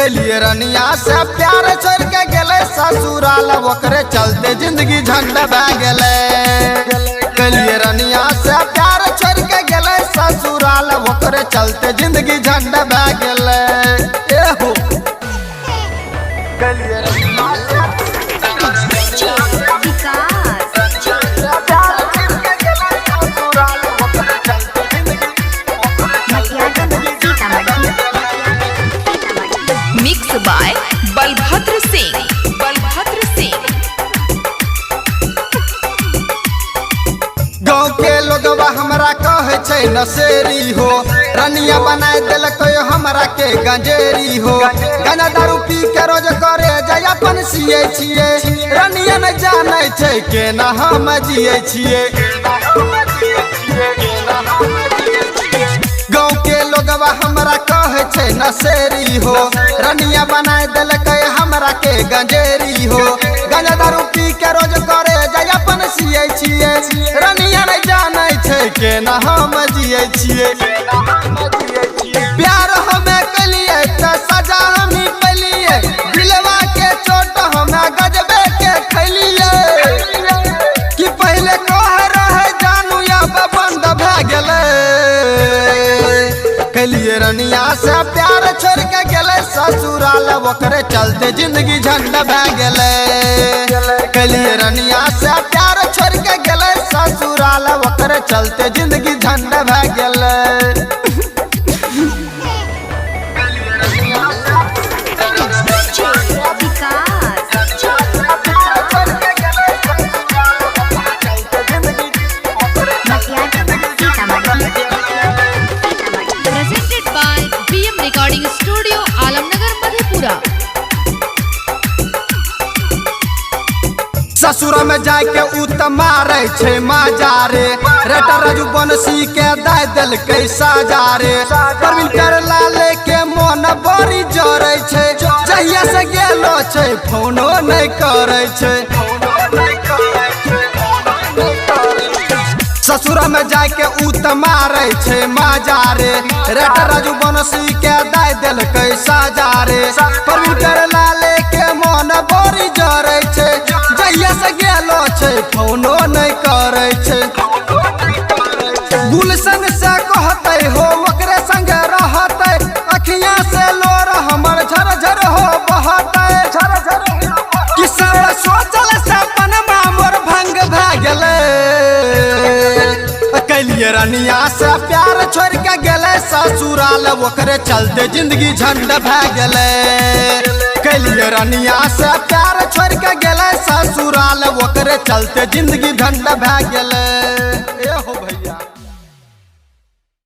कलिए रनिया से प्यार छोड़ के गेले ससुराल ओकरे चलते जिंदगी झंड बह गेले। कलिए रनिया से प्यार छोड़ के गेले ससुराल ओकरे चलते जिंदगी झंड बह गेले। एहो कलिए रनिया मिक्स बाय बलभद्र सिंह। बलभद्र सिंह गाँव के लोगवा हमरा कहे छै नशेरी हो, रनिया बनाए दिलको हमरा के गंजेरी हो। गाना दारू पी के रोज करे जाय अपन सिए छिए, रनिया न जाने छै के ना हम जिए छिए। गाँव के लोगवा हमरा कहे छै नशेरी हो, रनिया बनाए दिलको हमरा के गंजेरी हो। गाना दारू पी के रोज करे जाय अपन सिए छिए, रनिया न जाने छै के ना हम जिए छिए। प्यार हमें कलिए त सजा हमी पलिए, दिलवा के चोट हमें गजबे के खलिए। कि पहले कह रहे जानू अब बंद भ गेले। कलिए रनिया से प्यार छोड़ के गेले ससुराल ओकरे चलते जिंदगी झंड बह गेले। कलिए रनिया से प्यार छोड़ के गेले ससुराल ओकरे चलते जिंदगी झंड बह गेले। Presented by BM recording studio Alamnagar Madhepura. ससुर में जाके उ त मारे छै माजारे, रेटर राजू बनसी के दे दिल साजारे। प्रवीण कर लाले के मन बड़ी जरे छै, जहिया से गेलो छै फोनो नहीं करे छै। ससुर में जाके उ त मारे छै माजारे, रेटर राजू बनसी के दे दिल साजारे। प्रवीण कर लाले के मन बड़ी जरे छै, जहिया से गेलो छै फोनो नहीं करे छै। गुलशन से कहते हो ओकरे संग रहते, अखियां से लोर हमर झरझर हो बहते। कि सब सोचल सपनमा मोर भंग भ गेले। कलिए रनिया से प्यार छोड़ के गेले ससुराल ओकरे चलते जिंदगी झंड भ गेले। कलिए रनिया से प्यार छोड़ के गेले ससुराल ओकरे चलते जिंदगी झंड भ गेले।